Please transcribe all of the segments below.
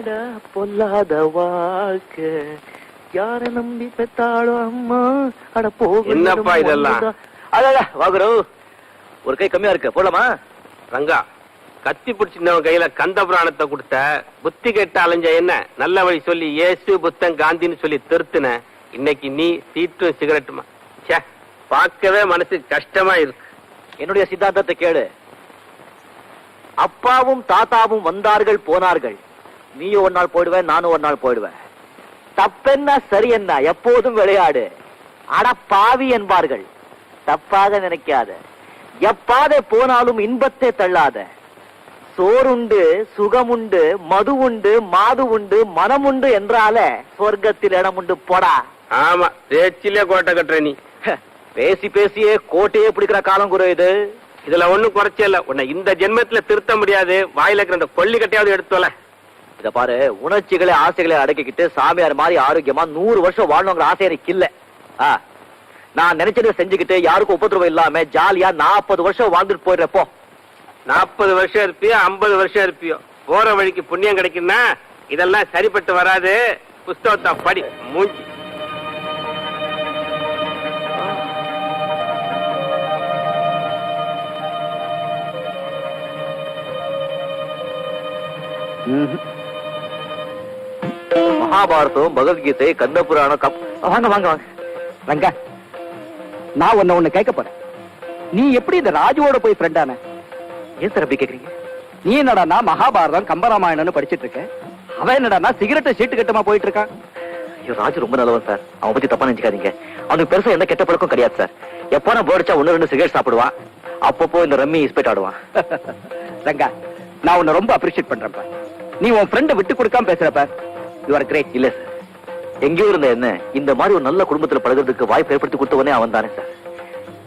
வாழ்க்கையடா பொல்லாத வாழ்க்கை, யார நம்பி பெத்தாளோ அம்மா அட போக. என்னப்பா இதெல்லாம்? அட வாகுரு, ஒரு கை கம்மியா இருக்கு, போலாமா? ரங்கா, கத்தி பிடிச்சிருந்தவன் கையில கந்த புராணத்தை கொடுத்த, புத்தி கெட்ட அலைஞ்ச என்ன நல்ல வழி சொல்லி ஏசு புத்தன் காந்தின்னு சொல்லி திருத்துன. இன்னைக்கு நீ சீட்டும் சிகரெட்டுமா? பார்க்கவே மனசுக்கு கஷ்டமா இருக்கு. என்னுடைய சித்தாந்தத்தை கேளு. அப்பாவும் தாத்தாவும் வந்தார்கள் போனார்கள், நீயும் ஒரு நாள் போயிடுவேன், நானும் ஒரு நாள் போயிடுவேன். தப்பென்ன சரி என்ன, எப்போதும் விளையாடு. அட பாவி என்பார்கள், தப்பாக நினைக்காத. எப்பாதே போனாலும் இன்பத்தை தள்ளாத. சோறுண்டு சுகமுண்டு மது உண்டு மாது உண்டு மனம் உண்டு என்றால சொர்க்கத்தில் இடம் உண்டு போடா. ஆமா, பேச்சிலே கோட்டை கட்டுற நீ. பேசி பேசியே கோட்டையே பிடிக்கிற காலம் குரு இது. இதுல ஒண்ணும் குறைச்சே இல்ல. உன்னை இந்த ஜென்மத்துல திருத்த முடியாது. வாயில இருக்கிற அந்த கொல்லி கட்டையாவது எடுத்துவல. இத பாரு, உணர்ச்சிகளை ஆசைகளை அடக்கிக்கிட்டு சாமியார் மாதிரி ஆரோக்கியமா 100 வருஷம் வாழணுங்கிற ஆசை எனக்கு இல்ல. நான் நினைச்சதை செஞ்சுக்கிட்டு யாருக்கும் உபதிரவம் இல்லாம ஜாலியா 40 வருஷம் வாழ்ந்துட்டு போயிடுறப்போ. 40 வருஷம் இருப்பியோ 50 வருஷம் இருப்பியோ, போற வழிக்கு புண்ணியம் கிடைக்குன்னா இதெல்லாம் சரிப்பட்டு வராது. புஸ்தகத்தை படி மூஞ்சி. மகாபாரதம், பகவத்கீதை, கந்த புராணம். வாங்க வாங்க வாங்க. ரங்கா, நான் ஒண்ணு கேட்க போறேன். நீ எப்படி இந்த ராஜுவோட போய் ஃப்ரெண்டான? ஏன் சார் அப்படி கேக்குறீங்க? நீ என்னடா மகாபாரதம் கம்பராமாயணம்னு படிச்சிட்டு இருக்க, அவன் என்னடா சிகரெட்டை சீட்டு கட்டமா போயிட்டு இருக்கான். ஐயோ, ராஜு ரொம்ப நல்லவன் சார், அவன் பத்தி தப்பா நினைச்சுக்காதீங்க. அவனுக்கு பெருசா எந்த கெட்ட பழக்கம் கிடையாது சார். எப்போ நான் போடிச்சா 1-2 சிகரெட் சாப்பிடுவான், அப்பப்போ இந்த ரம்மி இஸ்பேட் ஆடுவான். ரங்கா, நான் உன்னை ரொம்ப அப்ரிஷியேட் பண்றேன்ப்பா. நீ உன் ஃப்ரெண்டை விட்டு கொடுக்காம பேசுறப்ப யூ ஆர் கிரேட். இல்ல சார், எங்கேயோ இருந்த என்ன இந்த மாதிரி ஒரு நல்ல குடும்பத்துல பழகிறதுக்கு வாய்ப்பு ஏற்படுத்தி கொடுத்தவனே அவன் தானே சார்.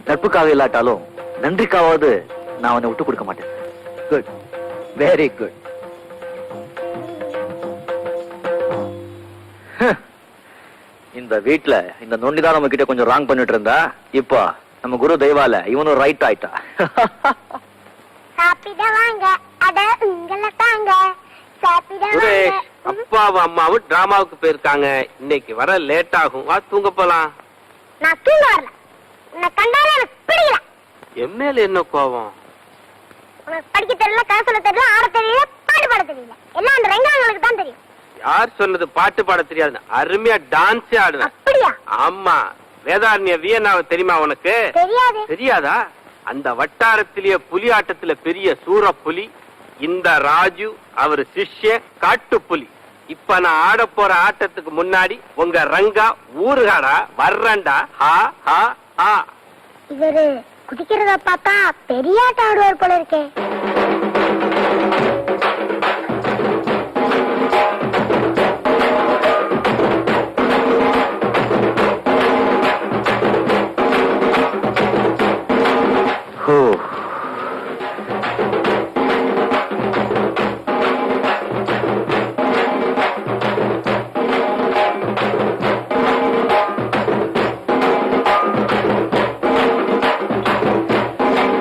நட்புக்காக இல்லாட்டாலும் நன்றிக்காவது நான் அவனை விட்டு கொடுக்க மாட்டேன். Good, very good. இந்த வீட்டுல இந்த நொண்டிதான் நம்ம கிட்ட கொஞ்சம் ராங் பண்ணிட்டு இருந்தா, இப்போ நம்ம குரு தெய்வால இவனும் ரைட் ஆயிட்டா. அப்பாவும் அம்மாவும் டிராமாவுக்கு போயிருக்காங்க. இன்னைக்கு வர லேட் ஆகும். வா தூங்க போலாம். நான் தூங்க வரல. உன்னை கண்டாலே எனக்கு பிடிக்கல. என் மேல என்ன கோவம்? உனக்கு படிக்க தெரியல, கதை சொல்ல தெரியல, ஆட தெரியல, பாட்டு பாட தெரியல. எல்லாம் அந்த ரெங்காங்களுக்கு தான் தெரியும். யார் சொன்னது பாட்டு பாட தெரியாது? அருமையா டான்ஸே ஆடுவேன். அப்படியா? ஆமா. வேதாரண்ய வியன்னாவை தெரியுமா உனக்கு? தெரியாது. தெரியாதா? அந்த வட்டாரத்திலேயே புலி ஆட்டத்துல பெரிய சூர புலி இந்த ராஜு, அவர் சிஷ்ய காட்டு புலி. இப்ப நான் ஆட போற ஆட்டத்துக்கு முன்னாடி உங்க ரங்கா ஊருகாடா வர்றண்டா. ஹா ஹா ஹா. இவரு குதிக்கிறத பார்த்தா பெரிய ஆட்டம் ஆடுவார் போல இருக்கே.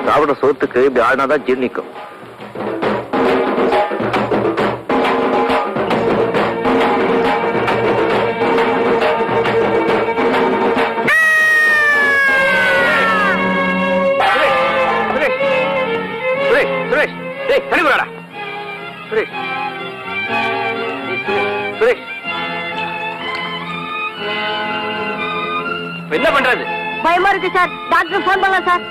சாப்பிட சோத்துக்கு இப்படி ஆடினாதான் ஜீர்ணிக்கும். என்ன பண்றது? பயமா இருக்கு சார், டாக்டர் போன் பண்ணலாம் சார்.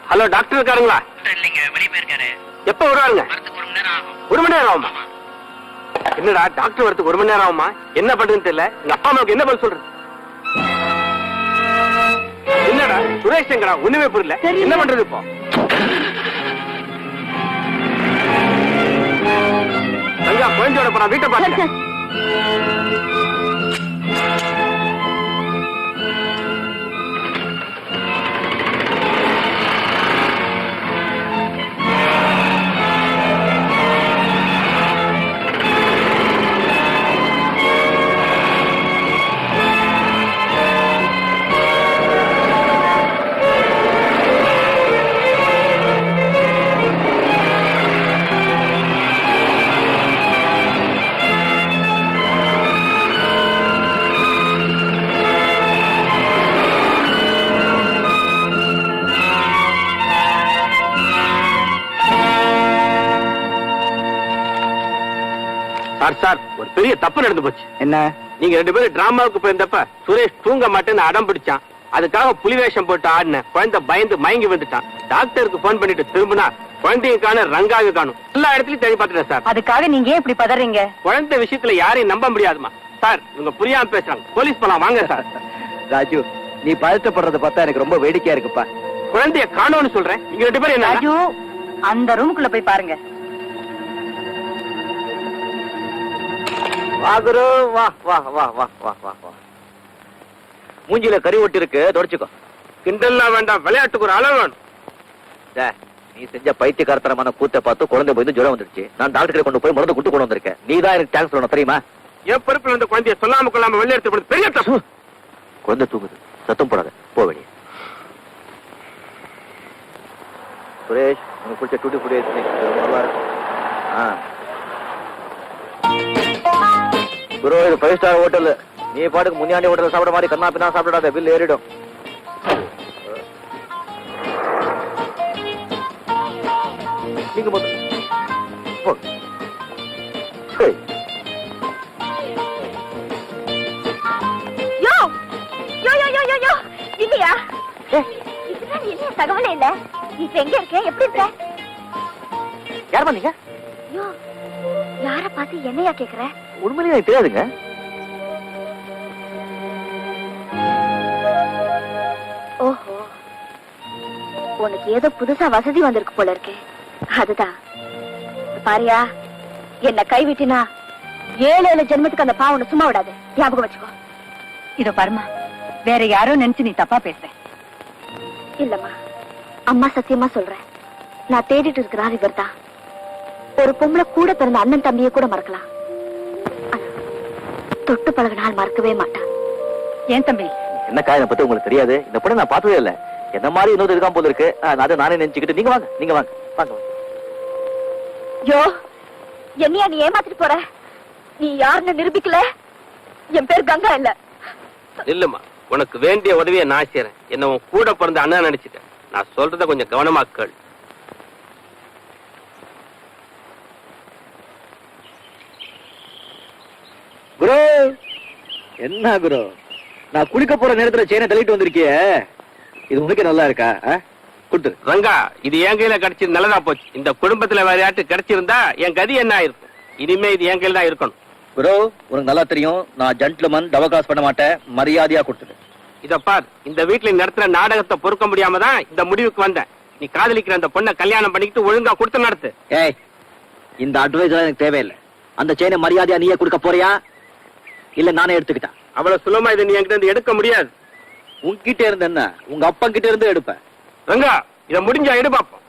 ஹலோ, டாக்டர் இருக்காருங்களா? இல்லைங்க, வெளியே போயிருக்காரு. எப்ப வருவாருங்க? 1 மணி நேரம் ஆகும். 1 மணி நேரம் ஆகுமா? என்னடா டாக்டர் வரதுக்கு 1 மணி நேரம் ஆகுமா? என்ன பண்றதுன்னு தெரியல. எங்க அப்பா அம்மாவுக்கு என்ன பதில் சொல்றது? என்னடா சுரேஷ் எங்கடா? ஒண்ணுமே புரியல. என்ன பண்றது இப்போ? ரங்கா, குழந்தையோட போறா, வீட்டை பாருங்க. சார் சார் ஒரு பெரிய தப்பு நடந்து போச்சு. என்ன? நீங்க 2 பேரும் டிராமாவுக்கு போயிருந்தப்ப சுரேஷ் தூங்க மாட்டேன்னு அடம் பிடிச்சான். அதுக்காக புலி வேஷம் போட்டு ஆடின குழந்தை பயந்து மயங்கி வந்துட்டான். டாக்டருக்கு போன் பண்ணிட்டு திரும்பினா குழந்தையும் காணும், ரங்காவை காணும். எல்லா இடத்துலயும் தேடி பார்த்துட்டேன் சார். அதுக்காக நீங்க ஏன் இப்படி பதறீங்க? குழந்தை விஷயத்துல யாரையும் நம்ப முடியாதுமா சார். இவங்க புரியாம பேசுறாங்க. போலீஸ் போலாம் வாங்க சார். ராஜு, நீ பதட்டப்படுறத பார்த்தா எனக்கு ரொம்ப வேடிக்கையா இருக்குப்பா. குழந்தைய காணோம்னு சொல்றேன். இங்க 2 பேரும் என்ன? ராஜு, அந்த ரூமுக்குள்ள போய் பாருங்க. வா குரு, வா வா வா வா வா வா வா. மூஞ்சில கறி ஒட்டி இருக்கு, தொடச்சுக்கோ. கிண்டல்லாம் வேண்டாம், விளையாட்டுக்கு ஒரு அளவு வேணும். நீ செஞ்ச பைத்தியக்காரத்தனமான கூத்தை பார்த்து குழந்தை போய் ஜுரம் வந்துருச்சு. நான் டாக்டர் கொண்டு போய் மருந்து கொண்டு வந்திருக்கேன். நீ தான் எனக்கு தேங்க்ஸ் சொல்லணும், தெரியுமா? என் பொறுப்பில் வந்து குழந்தைய சொல்லாம கொள்ளாம வெளியே எடுத்து பெரிய தப்பு. குழந்தை தூங்குது, சத்தம் போடாத, போ வெளியே. சுரேஷ், உனக்கு பிடிச்ச டூட்டி ஃபுட் நல்லா இருக்கும். குரு, இது 5 ஸ்டார் ஹோட்டல். நீ பாட்டுக்கு முன்னாடி ஹோட்டல் சாப்பிட மாதிரி கண்ணா பின்னா சாப்பிடாத, பில் ஏறிடும். நீங்க இல்லையா? இதுதான் இல்லையா? தகவலே இல்ல. இப்ப எங்க இருக்க? எப்படி இருக்க? யார் பண்ணீங்க? யார பார்த்து என்னையா கேக்குற? உண்மையிலே எனக்கு தெரியாதுங்க. ஓஹோ, உனக்கு ஏதோ புதுசா வசதி வந்திருக்கு போல இருக்கே. அதுதான் பாரியா, என்ன கைவிட்டினா 7 ஜென்மத்துக்கு அந்த பாவனை சும்மா விடாது. ஞாபகம் வச்சுக்கோ. இதோ பாருமா, வேற யாரோ நினைச்சு நீ தப்பா பேசுற. இல்லம்மா, அம்மா சத்தியமா சொல்றேன். நான் தேடிட்டு இருக்கிறார் இவர் தான். ஒரு பொம்பளை கூட பிறந்த அண்ணன் தம்பியை கூட மறக்கலாம், தொட்டு பழகினால் மறக்கவே மாட்டான். ஏன் தம்பி? என்னக்கா, இதை பத்தி உங்களுக்கு தெரியாது? இந்த பொண்ணை நான் பார்த்ததே இல்ல. என்ன மாதிரி இன்னொரு இருக்காம போல இருக்கு. அதை நானே நினைச்சுக்கிட்டு நீங்க வாங்க, நீங்க வாங்க வாங்க. யோ, என்னையா நீ ஏமாத்திட்டு போற? நீ யாருன்னு நிரூபிக்கல. என் பேர் கங்கா இல்ல. இல்லம்மா, உனக்கு வேண்டிய உதவியை நான் செய்யறேன். என்ன உன் கூட பிறந்த அண்ணன் நினைச்சிட்டேன். நான் சொல்றத கொஞ்சம் கவனமா கேள். குரு, என்ன குரு, நான் குளிக்க போற நேரத்துல செயினை தள்ளிட்டு வந்திருக்கிய. இது உனக்கு நல்லா இருக்கா? கொடுத்துரு. ரங்கா, இது என் கையில கிடைச்சது நல்லதா போச்சு. இந்த குடும்பத்துல வேற யார்ட்டு கிடைச்சிருந்தா என் கதி என்ன ஆயிருக்கும்? இனிமே இது என் கையில தான் இருக்கணும். குரு, உனக்கு நல்லா தெரியும், நான் ஜென்டில்மேன், டவகாஸ் பண்ண மாட்டேன். மரியாதையா கொடுத்துடு. இத பார், இந்த வீட்டுல நடத்துற நாடகத்தை பொறுக்க முடியாம தான் இந்த முடிவுக்கு வந்தேன். நீ காதலிக்கிற அந்த பொண்ணை கல்யாணம் பண்ணிக்கிட்டு ஒழுங்கா கொடுத்து நடத்து. ஏய், இந்த அட்வைஸ் எனக்கு தேவையில்லை. அந்த செயினை மரியாதையா நீயே கொடுக்க போறியா, இல்ல நானே எடுத்துக்கிட்டேன்? அவ்வளவு சுலமா இதை நீ என்கிட்ட இருந்து எடுக்க முடியாது. உன்கிட்ட இருந்து என்ன, உங்க அப்பா கிட்ட இருந்து எடுப்பேன். ரங்கா, இத முடிஞ்சா எடு பாப்போம்.